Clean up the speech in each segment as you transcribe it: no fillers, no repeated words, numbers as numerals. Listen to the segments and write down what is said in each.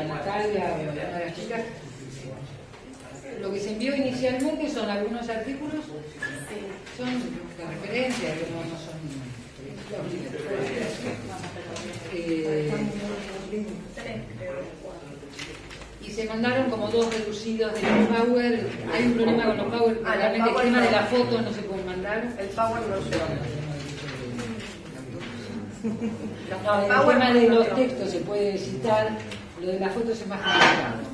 a Natalia, una de las chicas. Lo que se envió inicialmente son algunos artículos, son de referencia, que no son y se mandaron como 2 reducidos de los Power. Hay un problema con los Power, realmente el tema de la foto no se puede mandar. El Power no se el tema de los textos se puede citar, lo de las fotos es más complicado.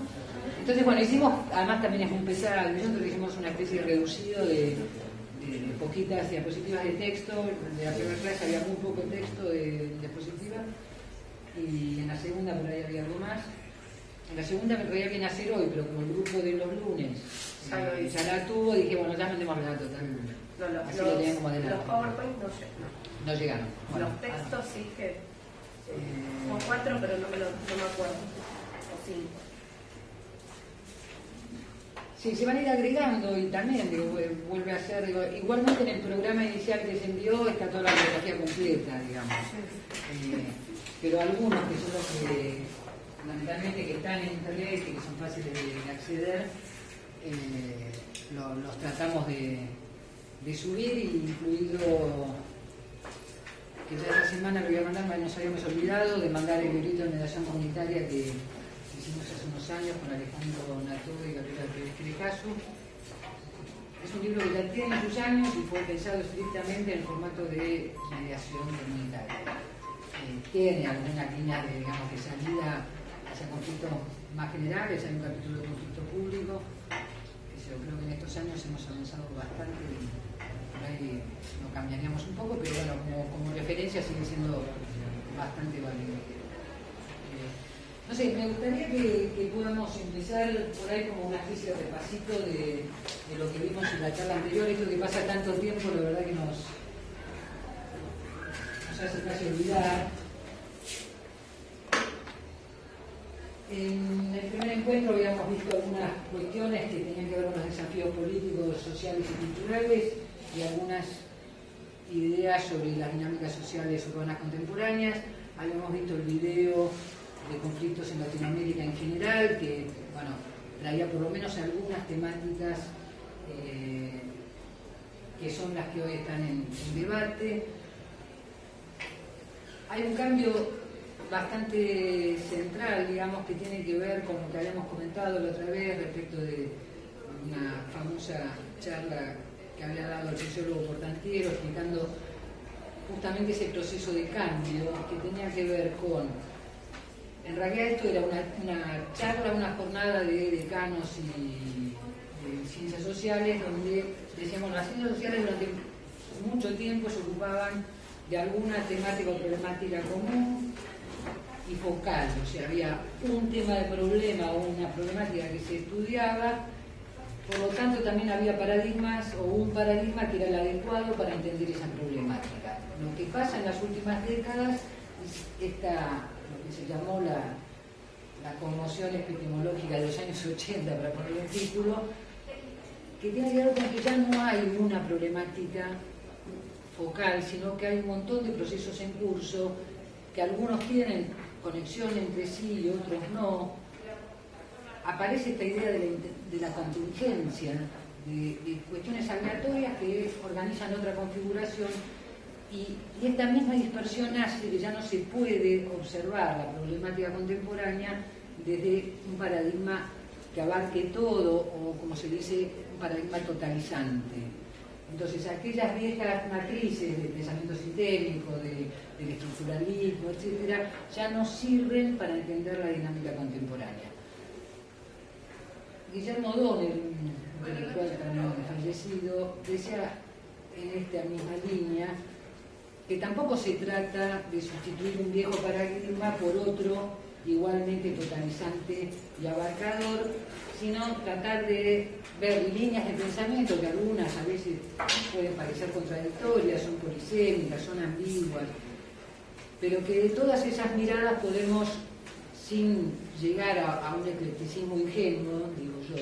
Entonces, bueno, hicimos, además también es muy pesado, nosotros hicimos una especie de reducido de poquitas diapositivas de texto. De la primera clase había muy poco texto de diapositiva, y en la segunda por ahí había algo más. En la segunda me traía bien hacer hoy, pero como el grupo de los lunes ya la tuvo, dije, bueno, ya mandemos la total. Así lo tenían como adelante. Los PowerPoint no llegaron. Bueno, los textos sí que son 4, pero no me acuerdo. O 5. Sí, se van a ir agregando, y también digo, vuelve a ser, digo, igualmente en el programa inicial que se envió está toda la bibliografía completa, digamos. Pero algunos que son los que fundamentalmente que están en internet y que son fáciles de acceder, los tratamos de subir, y incluido que ya esta semana lo voy a mandar, nos habíamos olvidado de mandar el librito de mediación comunitaria que hicimos hace unos años con Alejandro Nató y Gabriela Crecaso. Es un libro que ya tiene sus años y fue pensado estrictamente en el formato de mediación comunitaria. Tiene alguna línea de salida hacia conflictos más generales. Hay un capítulo de conflicto público, que yo creo que en estos años hemos avanzado bastante, y por ahí lo cambiaríamos un poco, pero bueno, como referencia sigue siendo bastante válido. No sé, me gustaría que podamos empezar por ahí como una especie de repasito de lo que vimos en la charla anterior. Esto que pasa tanto tiempo, la verdad que nos hace casi olvidar. En el primer encuentro habíamos visto algunas cuestiones que tenían que ver con los desafíos políticos, sociales y culturales, y algunas ideas sobre las dinámicas sociales urbanas contemporáneas. Habíamos visto el video de conflictos en Latinoamérica en general, que bueno, traía por lo menos algunas temáticas que son las que hoy están en debate. Hay un cambio bastante central, digamos, que tiene que ver con lo que habíamos comentado la otra vez respecto de una famosa charla que había dado el sociólogo Portantiero, explicando justamente ese proceso de cambio que tenía que ver con, en realidad esto era una charla, una jornada de decanos y de ciencias sociales, donde decíamos, las ciencias sociales durante mucho tiempo se ocupaban de alguna temática o problemática común y focal, o sea, había un tema de problema o una problemática que se estudiaba, por lo tanto también había paradigmas o un paradigma que era el adecuado para entender esa problemática. Lo que pasa en las últimas décadas es lo que se llamó la conmoción epistemológica de los años 80, para ponerle un título, que tiene que ver con que ya no hay una problemática focal, sino que hay un montón de procesos en curso, que algunos tienen conexión entre sí y otros no. Aparece esta idea de la contingencia, de cuestiones aleatorias que organizan otra configuración, y esta misma dispersión hace que ya no se puede observar la problemática contemporánea desde un paradigma que abarque todo, o como se dice, un paradigma totalizante. Entonces, aquellas viejas matrices de pensamiento sistémico, del estructuralismo, etcétera, ya no sirven para entender la dinámica contemporánea. Guillermo O'Donnell, el cual también fallecido, decía en esta misma línea que tampoco se trata de sustituir un viejo paradigma por otro igualmente totalizante y abarcador, sino tratar de ver líneas de pensamiento que algunas a veces pueden parecer contradictorias, son polisémicas, son ambiguas, pero que de todas esas miradas podemos, sin llegar a un eclecticismo ingenuo, digo yo,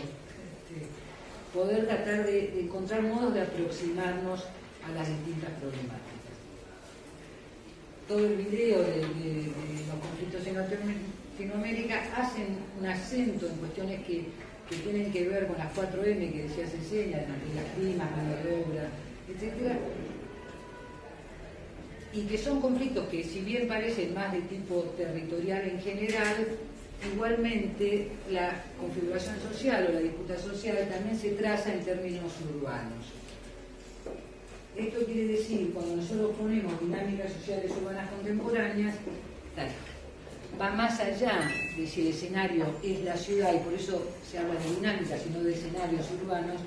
poder tratar de encontrar modos de aproximarnos a las distintas problemáticas. Todo el video de los conflictos Latinoamérica hacen un acento en cuestiones que tienen que ver con las 4M que decía Cecilia, la materia prima, mano de obra, etc. Y que son conflictos que, si bien parecen más de tipo territorial en general, igualmente la configuración social o la disputa social también se traza en términos urbanos. Esto quiere decir, cuando nosotros ponemos dinámicas sociales urbanas contemporáneas, va más allá de si el escenario es la ciudad, y por eso se habla de dinámicas y no de escenarios urbanos,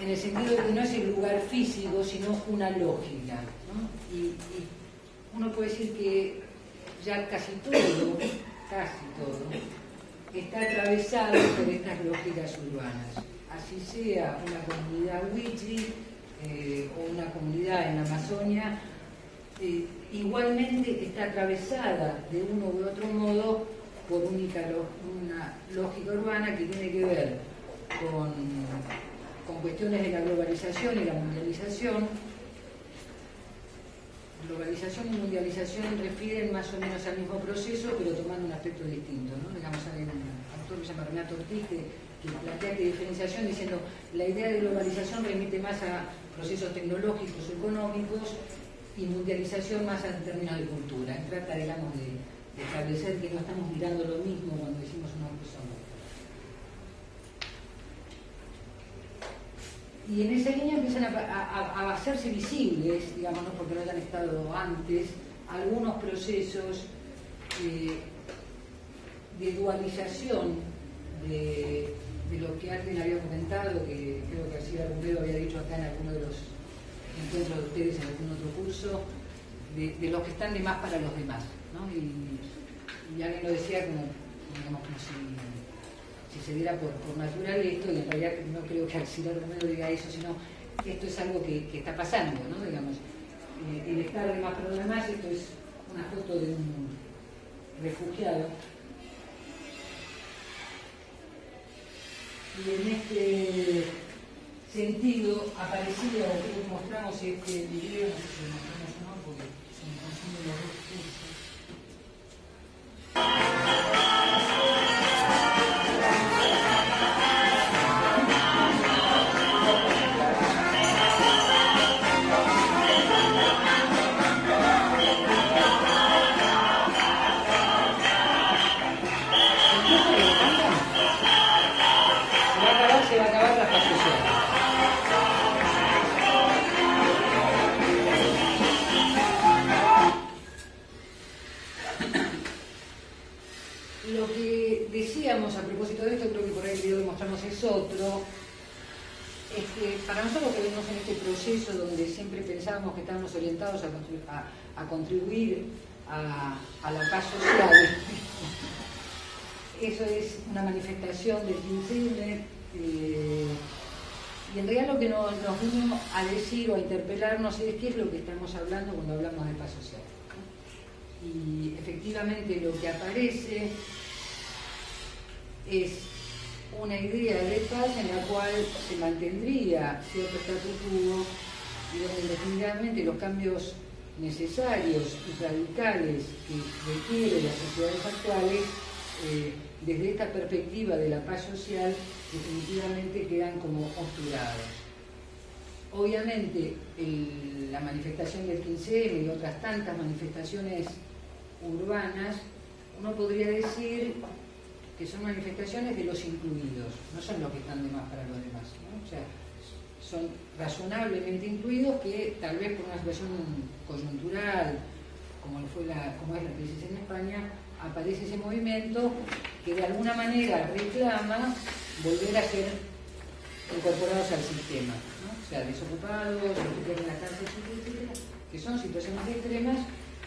en el sentido de que no es el lugar físico, sino una lógica, ¿no? Y uno puede decir que ya casi todo está atravesado por estas lógicas urbanas. Así sea una comunidad wichí o una comunidad en la Amazonia, igualmente está atravesada de uno u otro modo por una lógica urbana que tiene que ver con cuestiones de la globalización y la mundialización. Globalización y mundialización refieren más o menos al mismo proceso, pero tomando un aspecto distinto, ¿no? Digamos, hay un autor que se llama Renato Ortiz que plantea que diferenciación diciendo la idea de globalización remite más a procesos tecnológicos o económicos y mundialización más en términos de cultura. Trata, digamos, de establecer que no estamos mirando lo mismo cuando decimos una cosa u otra. Y en esa línea empiezan a hacerse visibles, digamos, no porque no hayan estado antes, algunos procesos de dualización de lo que alguien había comentado, que creo que García Argumedo había dicho acá en alguno de los encuentros de ustedes en algún otro curso, de los que están de más para los demás, ¿no? Y alguien lo decía como si se diera por natural esto, y en realidad no creo que García Argumedo diga eso, sino que esto es algo que está pasando, ¿no? Digamos, el estar de más para los demás, esto es una foto de un refugiado. Y en este sentido aparecía, que mostramos este video, no sé si lo mostramos o no, porque se me confunden los dos cursos. Se va a acabar la paz social. Lo que decíamos a propósito de esto, creo que por ahí el video que mostramos es otro, es que para nosotros que vemos en este proceso donde siempre pensábamos que estábamos orientados a contribuir a la paz social, eso es una manifestación del 15M, y en realidad lo que nos vino a decir o a interpelarnos es qué es lo que estamos hablando cuando hablamos de paz social. Y efectivamente lo que aparece es una idea de paz en la cual se mantendría cierto statu quo y donde definitivamente los cambios necesarios y radicales que requieren las sociedades actuales, desde esta perspectiva de la paz social, definitivamente quedan como obturados. Obviamente la manifestación del 15M y otras tantas manifestaciones urbanas, uno podría decir que son manifestaciones de los incluidos, no son los que están de más para los demás, ¿no? O sea, son razonablemente incluidos que tal vez por una situación coyuntural, como es la crisis en España, aparece ese movimiento que de alguna manera reclama volver a ser incorporados al sistema, ¿no? O sea, desocupados, los que tienen la cárcel, etcétera, que son situaciones extremas,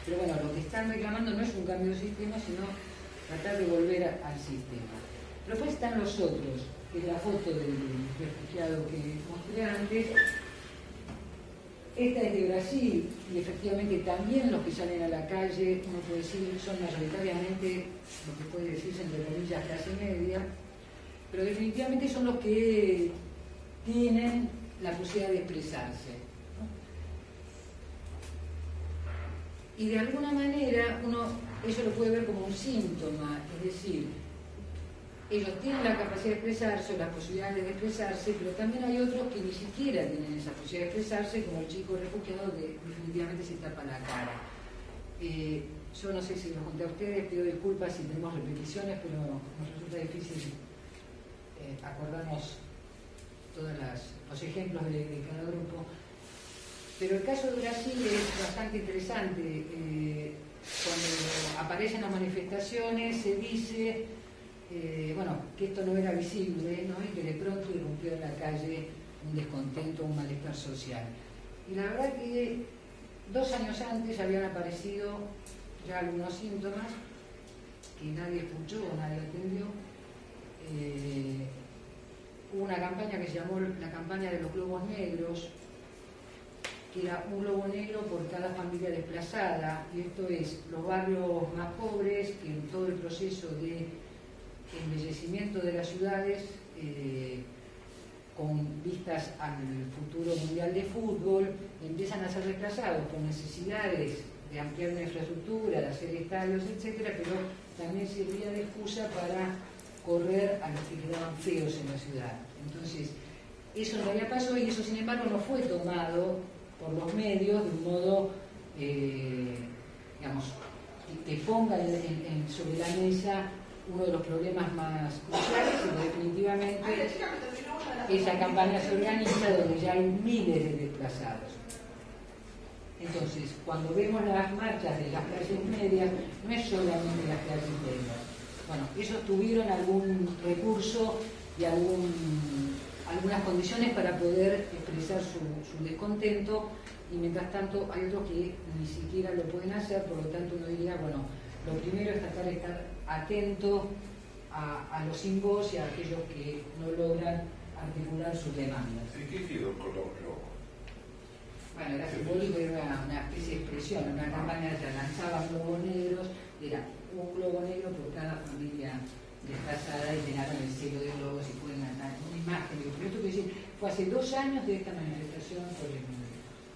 pero bueno, lo que están reclamando no es un cambio de sistema, sino tratar de volver al sistema. Pero después están los otros, que es la foto del refugiado que mostré antes. Esta es de Brasil, y efectivamente también los que salen a la calle, uno puede decir, son mayoritariamente lo que puede decirse entre comillas clase media, pero definitivamente son los que tienen la posibilidad de expresarse, ¿no? Y de alguna manera uno eso lo puede ver como un síntoma, es decir, ellos tienen la capacidad de expresarse o las posibilidades de expresarse, pero también hay otros que ni siquiera tienen esa posibilidad de expresarse, como el chico refugiado que definitivamente se tapa la cara. Yo no sé si lo conté a ustedes, pido disculpas si tenemos repeticiones, pero nos resulta difícil acordarnos todos los ejemplos de cada grupo. Pero el caso de Brasil es bastante interesante. Cuando aparecen las manifestaciones se dice bueno, que esto no era visible, ¿no? Y que de pronto irrumpió en la calle un descontento, un malestar social. Y la verdad que 2 años antes habían aparecido ya algunos síntomas que nadie escuchó, nadie atendió. Hubo una campaña que se llamó la campaña de los globos negros, que era un globo negro por cada familia desplazada, y esto es los barrios más pobres que en todo el proceso de embellecimiento de las ciudades, con vistas al futuro mundial de fútbol, empiezan a ser desplazados por necesidades de ampliar una infraestructura, de hacer estadios, etcétera, pero también servía de excusa para correr a los que quedaban feos en la ciudad. Entonces, eso no había pasado y eso, sin embargo, no fue tomado por los medios de un modo, digamos, que ponga sobre la mesa uno de los problemas más cruciales, y definitivamente esa campaña se organiza donde ya hay miles de desplazados. Entonces, cuando vemos las marchas de las clases medias, no es solamente las clases medias. Bueno, ellos tuvieron algún recurso y algunas condiciones para poder expresar su descontento, y mientras tanto hay otros que ni siquiera lo pueden hacer, por lo tanto uno diría, bueno, lo primero es tratar de estar atento a los sin voz y a aquellos que no logran articular sus demandas. ¿Y qué quedó con los globos? Bueno, era simbólico, era una especie de expresión, una campaña que lanzaban globos negros, era un globo negro por cada familia desplazada y llenaron el cielo de globos y pueden ganar una imagen. Pero esto quiere decir, fue hace 2 años de esta manifestación por el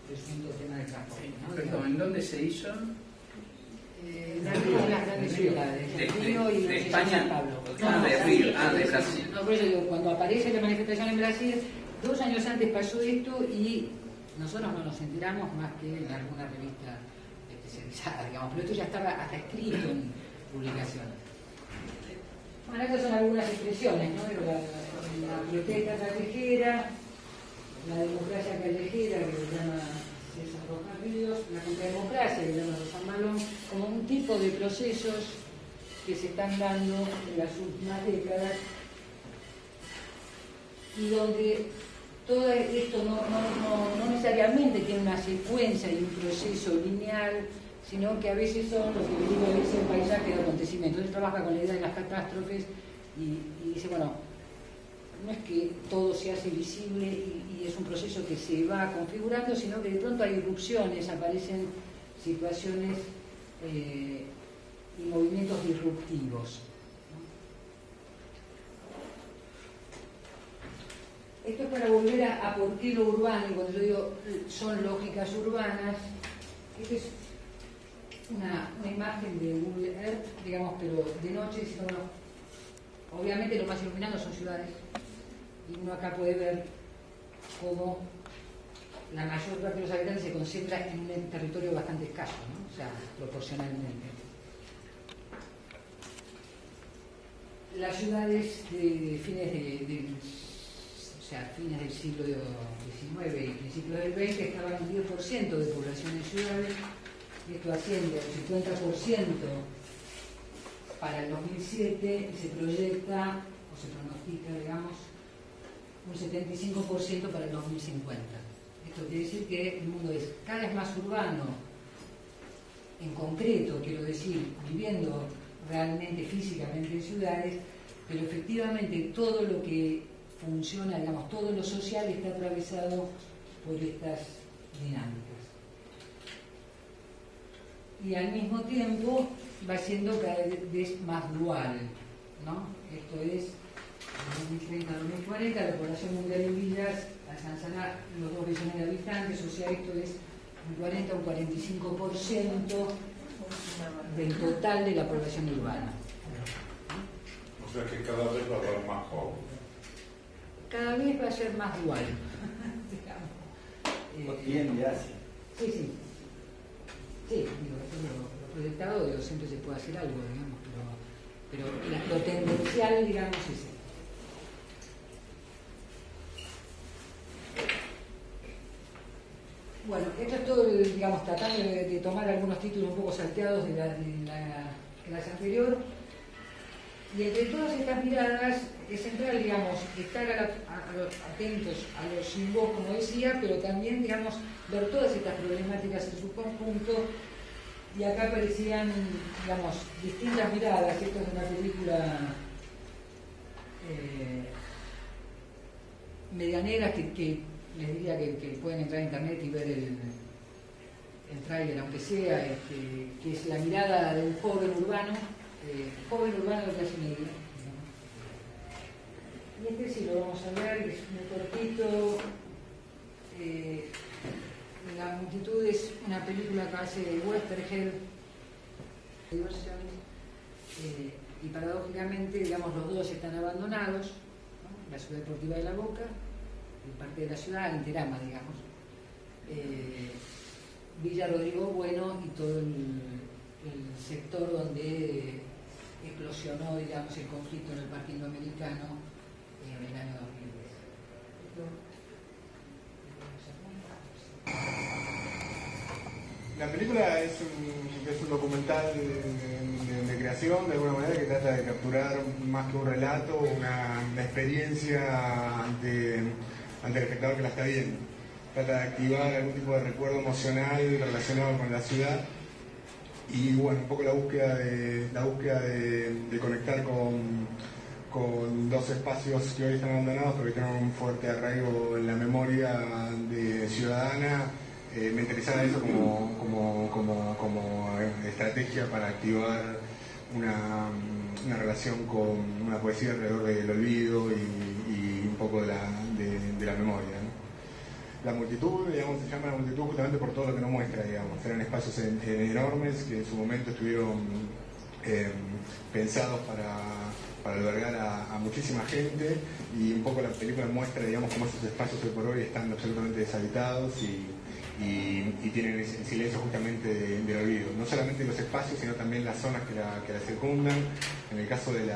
presunto tema del transporte, ¿no? Perdón, ¿en dónde se hizo? En las grandes ciudades, en Río y de España, San Pablo. de Río, de Brasil. No, por eso digo, cuando aparece la manifestación en Brasil, 2 años antes pasó esto y nosotros no nos enteramos más que en alguna revista especializada, digamos, pero esto ya estaba hasta escrito en publicaciones. Bueno, estas son algunas expresiones, ¿no? La protesta callejera, la democracia callejera, que se llama César Rojas Ríos, la contrademocracia, que se llama Rosa Malón, como un tipo de procesos que se están dando en las últimas décadas y donde todo esto no necesariamente tiene una secuencia y un proceso lineal, sino que a veces son lo que le digo a veces un paisaje de acontecimientos. Él trabaja con la idea de las catástrofes y dice, bueno, no es que todo se hace visible y es un proceso que se va configurando, sino que de pronto hay irrupciones, aparecen situaciones y movimientos disruptivos. Esto es para volver a por qué lo urbano, y cuando yo digo son lógicas urbanas, esta es una imagen de Google Earth, digamos, pero de noche, sino, bueno, obviamente lo más iluminado son ciudades, y uno acá puede ver cómo la mayor parte de los habitantes se concentra en un territorio bastante escaso, ¿no? O sea, proporcionalmente. Las ciudades de fines del siglo XIX y principios del XX estaban en 10% de población en ciudades, y esto asciende al 50% para el 2007 y se proyecta, o se pronostica, digamos, un 75% para el 2050. Esto quiere decir que el mundo es cada vez más urbano, en concreto, quiero decir, viviendo realmente físicamente en ciudades, pero efectivamente todo lo que funciona, digamos, todo lo social está atravesado por estas dinámicas. Y al mismo tiempo va siendo cada vez más dual, ¿no? Esto es, en 2030-2040, la población mundial en villas alcanzará los 2 billones de habitantes, o sea, esto es un 40 o un 45% del total de la población urbana. O sea que cada vez va a haber más jóvenes. Cada vez va a ser más dual, digamos. Bien, gracias. Sí, sí. Sí, digo, lo proyectado, digo, siempre se puede hacer algo, digamos, pero lo tendencial, digamos, es eso. Bueno, esto es todo, digamos, tratando de tomar algunos títulos un poco salteados de la clase anterior. Y entre todas estas miradas es central, digamos, estar atentos a los sin voz, como decía, pero también, digamos, ver todas estas problemáticas en su conjunto. Y acá aparecían, digamos, distintas miradas. Esto es una película medianera que les diría que pueden entrar a internet y ver el tráiler, aunque sea, que es la mirada de un joven urbano de clase media. Y este sí lo vamos a ver, es muy cortito. La multitud es una película que hace Westergel, y paradójicamente, digamos, los dos están abandonados, ¿no? La ciudad deportiva de La Boca, parte de la ciudad, Interama, digamos, Villa Rodrigo Bueno y todo el sector donde eclosionó, digamos, el conflicto en el Parque Indoamericano en el año 2010. La película es un documental de creación, de alguna manera, que trata de capturar más que un relato, una experiencia ante el espectador que la está viendo. Trata de activar algún tipo de recuerdo emocional relacionado con la ciudad y, bueno, un poco la búsqueda de conectar con dos espacios que hoy están abandonados pero que tienen un fuerte arraigo en la memoria ciudadana. Me interesaba eso como estrategia para activar una relación con una poesía alrededor del olvido y un poco de la memoria, ¿no? La multitud, digamos, se llama la multitud justamente por todo lo que nos muestra, digamos. Eran espacios enormes que en su momento estuvieron pensados para albergar a muchísima gente, y un poco la película muestra, digamos, cómo esos espacios hoy por hoy están absolutamente deshabitados y tienen el silencio justamente del olvido. No solamente los espacios, sino también las zonas que la circundan. En el caso del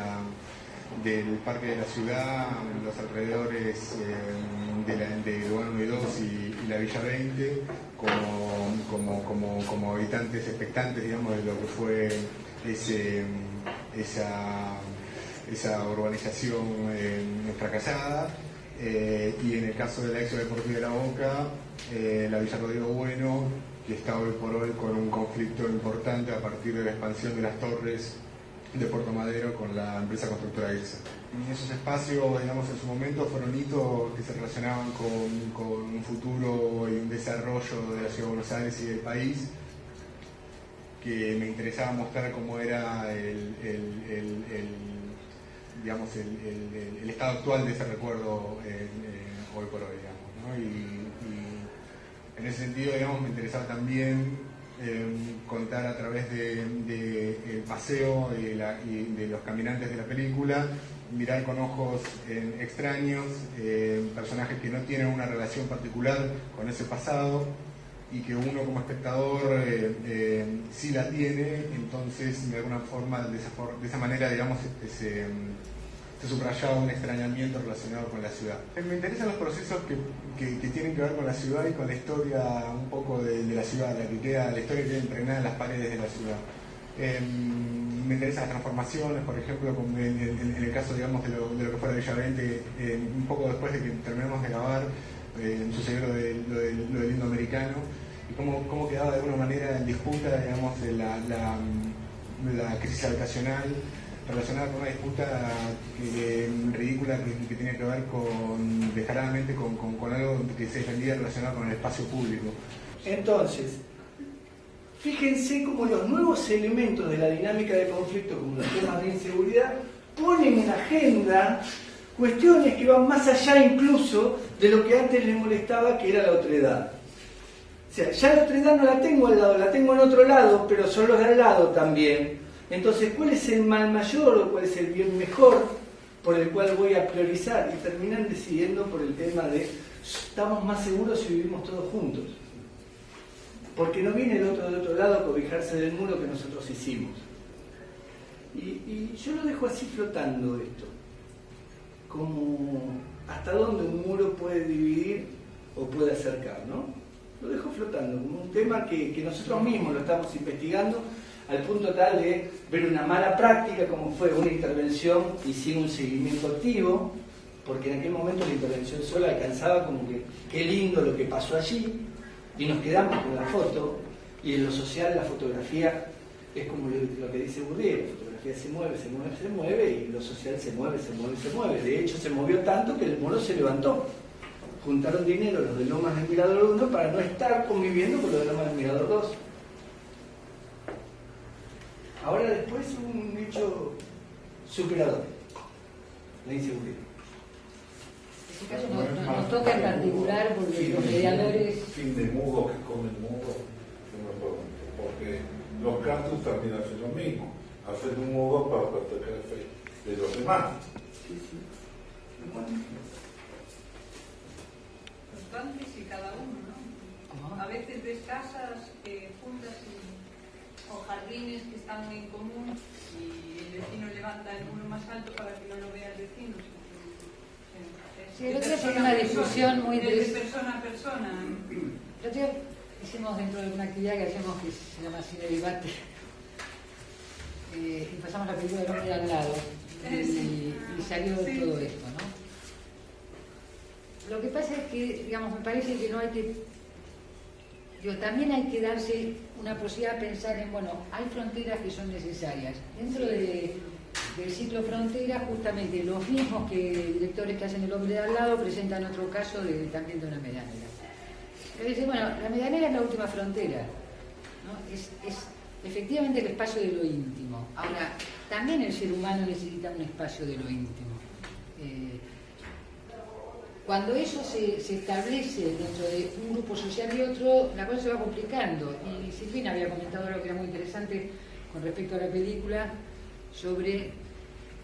Parque de la Ciudad, los alrededores de Lugar 1 y 2 y la Villa 20, como habitantes expectantes, digamos, de lo que fue esa urbanización fracasada. Y en el caso de la Expo Deportiva de La Boca, la Villa Rodrigo Bueno, que está hoy por hoy con un conflicto importante a partir de la expansión de las torres de Puerto Madero con la empresa constructora EXA. Esos espacios, digamos, en su momento fueron hitos que se relacionaban con un futuro y un desarrollo de la Ciudad de Buenos Aires y del país, que me interesaba mostrar cómo era el estado actual de ese recuerdo hoy por hoy, digamos, ¿no? Y en ese sentido, digamos, me interesaba también contar a través del paseo y de los caminantes de la película, mirar con ojos extraños, personajes que no tienen una relación particular con ese pasado y que uno como espectador sí la tiene. Entonces, de alguna forma, de esa manera, digamos, se subrayaba un extrañamiento relacionado con la ciudad. Me interesan los procesos que tienen que ver con la ciudad y con la historia un poco de la ciudad, la historia que queda impregnada en las paredes de la ciudad. Me interesan las transformaciones, por ejemplo, en el caso, digamos, de lo que fue la Villa 20, un poco después de que terminamos de grabar, sucedió lo del Indoamericano, y cómo quedaba de alguna manera en disputa, digamos, la crisis habitacional, relacionada con una disputa ridícula que tiene que ver descaradamente con algo que se defendía relacionado con el espacio público. Entonces, fíjense cómo los nuevos elementos de la dinámica de conflicto, como los temas de inseguridad, ponen en agenda cuestiones que van más allá incluso de lo que antes les molestaba, que era la otredad. O sea, ya la otredad no la tengo al lado, la tengo en otro lado, pero son los de al lado también. Entonces, ¿cuál es el mal mayor o cuál es el bien mejor por el cual voy a priorizar? Y terminan decidiendo por el tema de estamos más seguros si vivimos todos juntos. Porque no viene el otro del otro lado a cobijarse del muro que nosotros hicimos. Y yo lo dejo así flotando esto. Como hasta dónde un muro puede dividir o puede acercar, ¿no? Lo dejo flotando como un tema que nosotros mismos lo estamos investigando al punto tal de ver una mala práctica como fue una intervención y sin un seguimiento activo, porque en aquel momento la intervención sola alcanzaba como que qué lindo lo que pasó allí y nos quedamos con la foto, y en lo social la fotografía es como lo que dice Bourdieu, la fotografía se mueve, se mueve, se mueve, y lo social se mueve, se mueve, se mueve. De hecho se movió tanto que el muro se levantó. Juntaron dinero los de Lomas del Mirador 1 para no estar conviviendo con los de Lomas del Mirador 2. Ahora después un hecho superador, la inseguridad. En este caso nos toca en particular porque los mediadores... Fin de mudo que comen mudo, yo me pregunto, porque los cantos también hacen lo mismo, hacen un mudo para protegerse de los demás. Sí, sí. Los cantos y cada uno, ¿no? A veces ves casas juntas o jardines que están en común y el vecino levanta el muro más alto para que no lo vea el vecino. Sí, el otro día fue una discusión muy de persona a persona. El otro día hicimos dentro de una actividad que hacemos que se llama Cine Debate, y pasamos la película del hombre de al lado y salió todo esto, ¿no? Lo que pasa es que, digamos, me parece que no hay que... también hay que darse una posibilidad de pensar en, bueno, hay fronteras que son necesarias. Dentro del ciclo frontera, justamente los mismos directores que hacen El hombre de al lado presentan otro caso también de una medianera. Pero dicen, bueno, la medianera es la última frontera, ¿no? Es efectivamente el espacio de lo íntimo. Ahora, también el ser humano necesita un espacio de lo íntimo. Cuando eso se establece dentro de un grupo social y otro, la cosa se va complicando. Y Silvina había comentado algo que era muy interesante con respecto a la película, sobre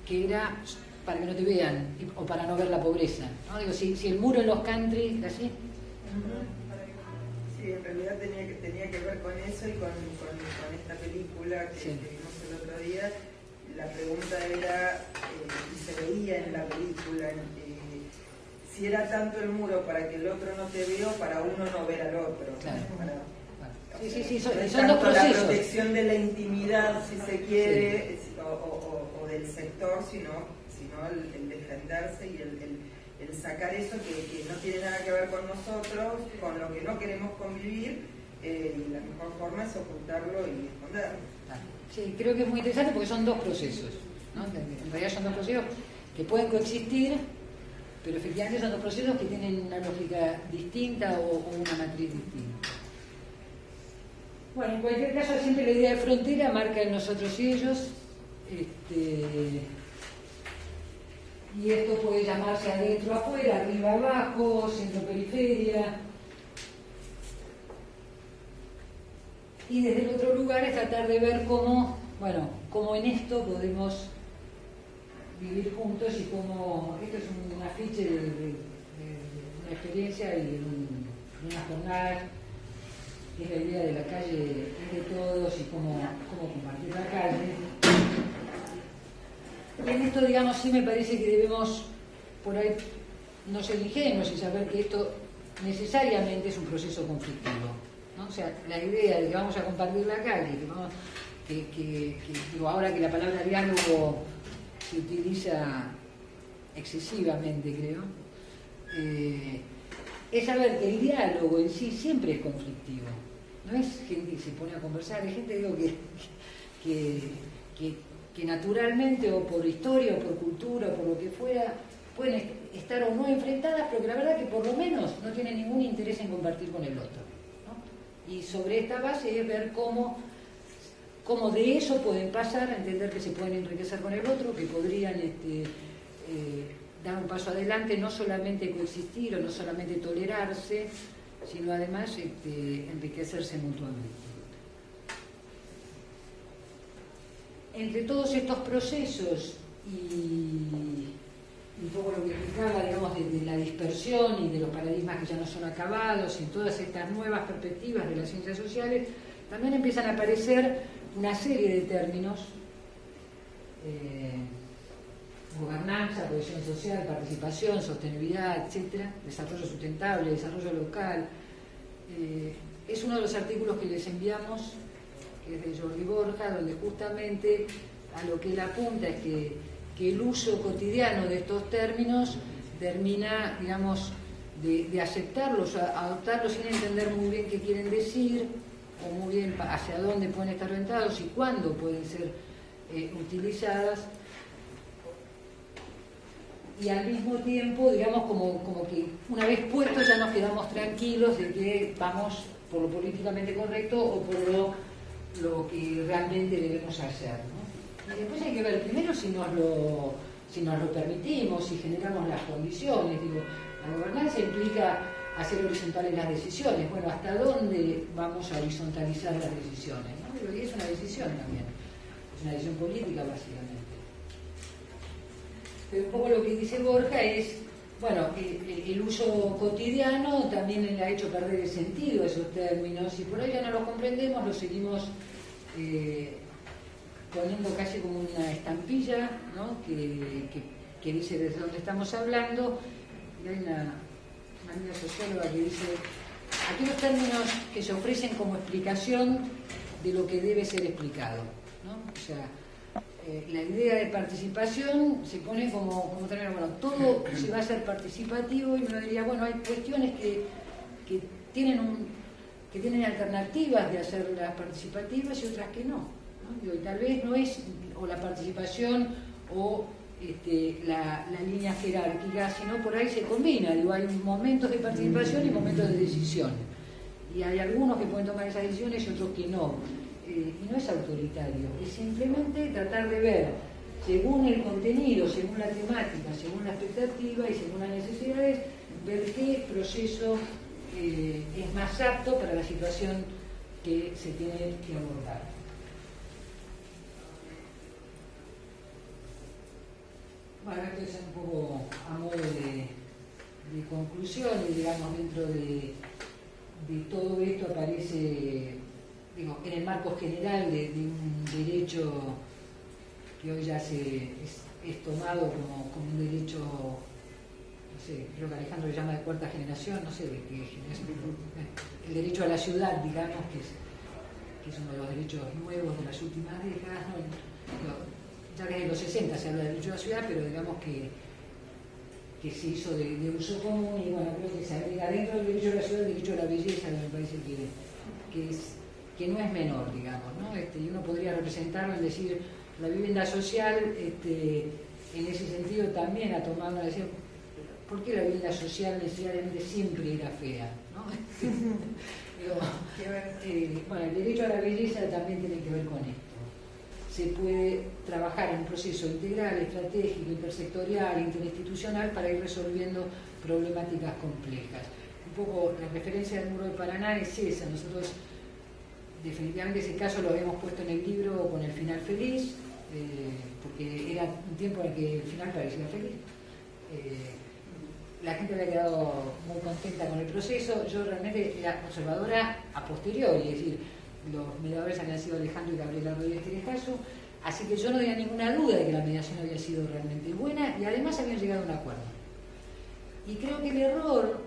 que era para que no te vean o para no ver la pobreza, ¿no? Digo, si el muro en los country, ¿así? Sí, en realidad tenía que ver con eso y con esta película que vimos el otro día. La pregunta era, y se veía en la película, si era tanto el muro para que el otro no te vea o para uno no ver al otro. Claro. Sí, no es son dos tanto procesos. la protección de la intimidad, si se quiere, o del sector, sino el defenderse y el sacar eso que no tiene nada que ver con nosotros, con lo que no queremos convivir, y la mejor forma es ocultarlo y esconderlo. Sí, creo que es muy interesante porque son dos procesos, ¿no? En realidad son dos procesos que pueden coexistir, pero efectivamente son dos procesos que tienen una lógica distinta o una matriz distinta. Bueno, en cualquier caso, siempre la idea de frontera marca en nosotros y ellos, y esto puede llamarse adentro afuera, arriba abajo, centro periferia, y desde el otro lugar es tratar de ver cómo en esto podemos vivir juntos y cómo esto es un afiche de una experiencia y de una jornada, que es la idea de la calle de todos y cómo compartir la calle. Y en esto, digamos, sí me parece que debemos por ahí no ser ingenuos y saber que esto necesariamente es un proceso conflictivo, ¿no? O sea, la idea de que vamos a compartir la calle, digo, ahora que la palabra diálogo se utiliza excesivamente, creo, es saber que el diálogo en sí siempre es conflictivo. No es gente que se pone a conversar, hay gente, digo, que naturalmente, o por historia, o por cultura, o por lo que fuera, pueden estar o no enfrentadas, pero que la verdad que por lo menos no tienen ningún interés en compartir con el otro, ¿no? Y sobre esta base es ver cómo de eso pueden pasar a entender que se pueden enriquecer con el otro, que podrían dar un paso adelante, no solamente coexistir o no solamente tolerarse, sino además enriquecerse mutuamente. Entre todos estos procesos y un poco lo que explicaba, digamos, de la dispersión y de los paradigmas que ya no son acabados y todas estas nuevas perspectivas de las ciencias sociales, también empiezan a aparecer una serie de términos: gobernanza, cohesión social, participación, sostenibilidad, etcétera, desarrollo sustentable, desarrollo local. Es uno de los artículos que les enviamos, que es de Jordi Borja, donde justamente a lo que él apunta es que el uso cotidiano de estos términos termina, digamos, de aceptarlos, adoptarlos sin entender muy bien qué quieren decir, o muy bien hacia dónde pueden estar orientados y cuándo pueden ser utilizadas, y al mismo tiempo, digamos, como que una vez puestos ya nos quedamos tranquilos de que vamos por lo políticamente correcto o por lo que realmente debemos hacer, ¿no? Y después hay que ver primero si nos lo permitimos, si generamos las condiciones. Digo, la gobernanza implica hacer horizontales las decisiones. Bueno, ¿hasta dónde vamos a horizontalizar las decisiones, ¿no? Digo, y es una decisión también, es una decisión política básicamente. Pero un poco lo que dice Borja es, bueno, el uso cotidiano también le ha hecho perder el sentido a esos términos, y por ahí ya no los comprendemos, los seguimos poniendo casi como una estampilla, ¿no? que dice desde dónde estamos hablando. Y hay una amiga socióloga que dice: aquellos términos que se ofrecen como explicación de lo que debe ser explicado, ¿no? O sea, la idea de participación se pone como término, bueno, todo se va a ser participativo, y uno diría, bueno, hay cuestiones que tienen alternativas de hacerlas participativas y otras que no, ¿no? Digo, y tal vez no es o la participación o la línea jerárquica, sino por ahí se combina. Digo, hay momentos de participación y momentos de decisión, y hay algunos que pueden tomar esas decisiones y otros que no. Y no es autoritario, es simplemente tratar de ver, según el contenido, según la temática, según la expectativa y según las necesidades, ver qué proceso es más apto para la situación que se tiene que abordar. Bueno, esto es un poco a modo de conclusión, y digamos, dentro de todo esto aparece, digo, en el marco general de un derecho que hoy ya es tomado como un derecho, no sé, creo que Alejandro le llama de cuarta generación, no sé de qué generación, el derecho a la ciudad, digamos, que es uno de los derechos nuevos de las últimas décadas, ¿no? Ya desde los 60 se habla del derecho a la ciudad, pero digamos que se hizo de uso común, y bueno, creo que se agrega dentro del derecho a la ciudad el derecho a la belleza, que me parece que no es menor, digamos, ¿no? Y uno podría representarlo en decir, la vivienda social, en ese sentido también ha tomado una decisión. ¿Por qué la vivienda social necesariamente siempre era fea, ¿no? Bueno, el derecho a la belleza también tiene que ver con esto. Se puede trabajar en un proceso integral, estratégico, intersectorial, interinstitucional, para ir resolviendo problemáticas complejas. Un poco la referencia del Muro de Paraná es esa. Nosotros definitivamente ese caso lo habíamos puesto en el libro con el final feliz, porque era un tiempo en el que el final parecía feliz. La gente había quedado muy contenta con el proceso. Yo realmente era observadora a posteriori, es decir, los mediadores habían sido Alejandro y Gabriela Rodríguez Terejazo, así que yo no tenía ninguna duda de que la mediación había sido realmente buena, y además habían llegado a un acuerdo. Y creo que el error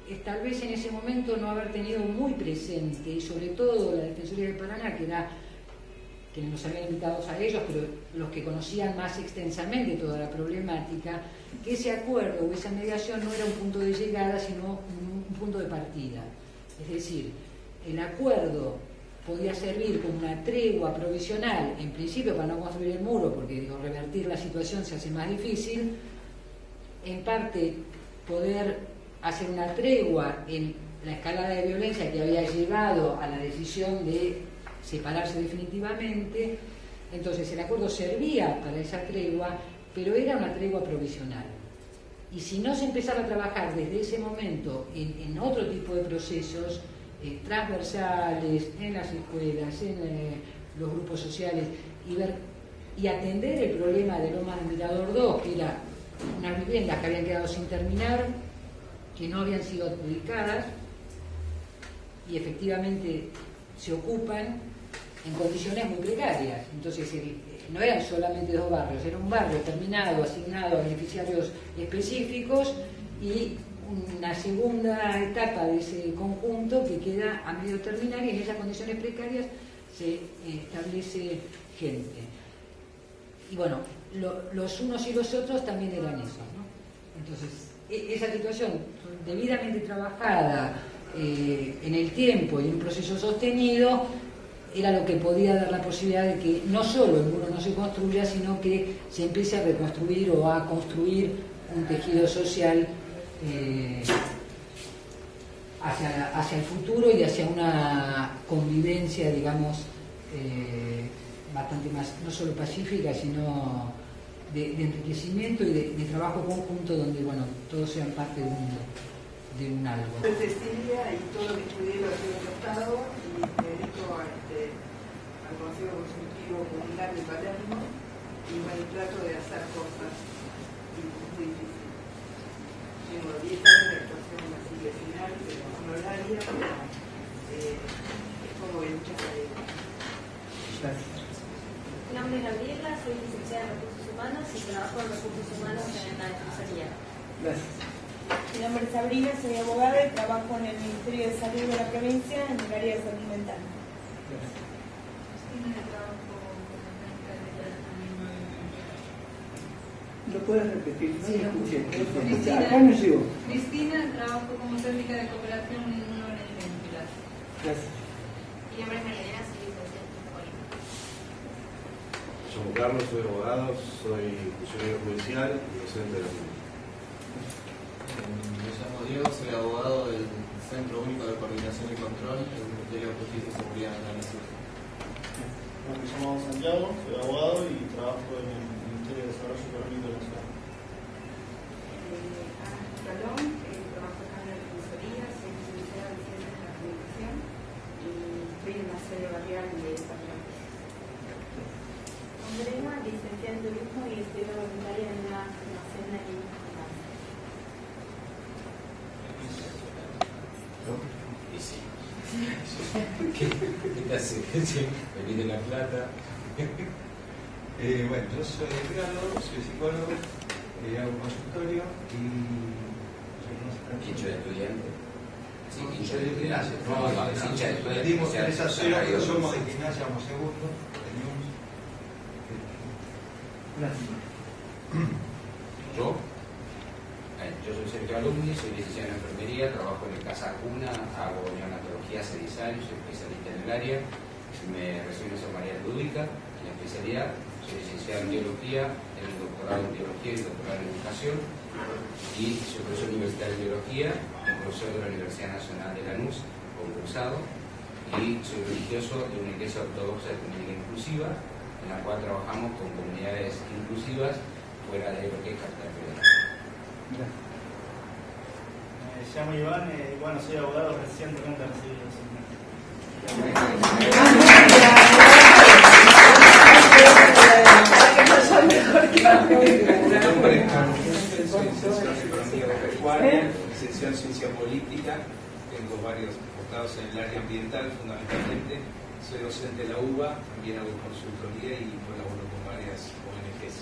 es tal vez en ese momento no haber tenido muy presente, y sobre todo la Defensoría del Paraná, que era quienes nos habían invitado a ellos, pero los que conocían más extensamente toda la problemática, que ese acuerdo o esa mediación no era un punto de llegada, sino un punto de partida. Es decir, el acuerdo podía servir como una tregua provisional, en principio para no construir el muro, porque digo, revertir la situación se hace más difícil, en parte poder hacer una tregua en la escalada de violencia que había llevado a la decisión de separarse definitivamente. Entonces el acuerdo servía para esa tregua, pero era una tregua provisional. Y si no se empezaba a trabajar desde ese momento en otro tipo de procesos transversales, en las escuelas, en los grupos sociales, y atender el problema de Lomas de Mirador 2, que era unas viviendas que habían quedado sin terminar, que no habían sido adjudicadas, y efectivamente se ocupan en condiciones muy precarias. Entonces no eran solamente 2 barrios, era un barrio terminado, asignado a beneficiarios específicos, y una segunda etapa de ese conjunto que queda a medio terminar, y en esas condiciones precarias se establece gente. Y bueno, los unos y los otros también eran eso, ¿no? Entonces, esa situación debidamente trabajada en el tiempo y en un proceso sostenido era lo que podía dar la posibilidad de que no solo el muro no se construya, sino que se empiece a reconstruir o a construir un tejido social hacia el futuro y hacia una convivencia, digamos, bastante más, no solo pacífica, sino de enriquecimiento y de trabajo conjunto, donde, bueno, todos sean parte de un algo. Cecilia, y todo lo que estudié lo he tratado, y me dedico al Consejo Consultivo Comunal de Palermo, y bueno, trato de hacer cosas, y es muy difícil. Llevo 10 años de actuación así vecinal, pero honoraria, es como muchas tareas. Gracias. Mi nombre es Gabriela, soy licenciada en Recursos Humanos y trabajo en Recursos Humanos en la Defensoría. Gracias. Mi nombre es Sabrina, soy abogada y trabajo en el Ministerio de Salud de la provincia en el área de salud mental. Gracias. ¿Lo puedes repetir? No Sí, lo escuché. Cristina. Acá no llegó. Cristina, trabajo como técnica de cooperación en una ONG en Pilar. Gracias. Mi nombre es María, soy licenciada en Política. Yo soy Carlos, soy abogado, soy funcionario judicial y docente de la UNI. Me llamo Diego, soy abogado del Centro Único de Coordinación y Control del Ministerio de Justicia y Seguridad de la Nación. Me llamo Santiago, soy abogado y trabajo en el Ministerio de Desarrollo Económico de la Ciudad. Ana trabajo acá en la Defensoría, soy licenciada en Ciencias de la Comunicación y estoy en la sede barrial de Palermo. Andrea, licenciada en Turismo y estoy voluntaria en una formación de niños con cáncer. Y sí. ¿Qué te hace? Venís de La Plata. Bueno, yo soy Edgardo, soy psicólogo, hago consultorio y... ¿Hincha de estudiante? Sí, hincha de estudiante. No, es hincha de estudiante. Dimos 3-0, somos de gimnasia, vamos segundo. Gracias. Yo soy Sergio Alumni, soy licenciado en enfermería, trabajo en el Casa Cuna, hago neonatología hace 10 años, soy especialista en el área, me recibí en San María Lúdica, en la especialidad, soy licenciado en biología, en el doctorado en biología y doctorado en educación, y soy profesor universitario de biología, profesor de la Universidad Nacional de Lanús, concursado, y soy religioso de una iglesia ortodoxa de comunidad inclusiva, en la cual trabajamos con comunidades inclusivas fuera de lo que es Cartagena. Me llamo Iván, bueno, soy abogado recientemente recibido. Licenciado en Ciencia Política, tengo varios postados en el área ambiental, fundamentalmente. Soy docente de la UBA, también hago consultoría y colaboro con varias ONGs.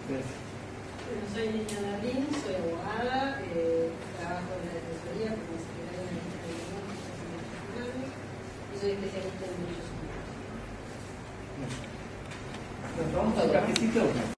Gracias. Soy Niña Darlín, soy abogada, trabajo en la Defensoría como secretaria de la Defensoría y soy especialista en derechos humanos. ¿Nos vamos al cafecito?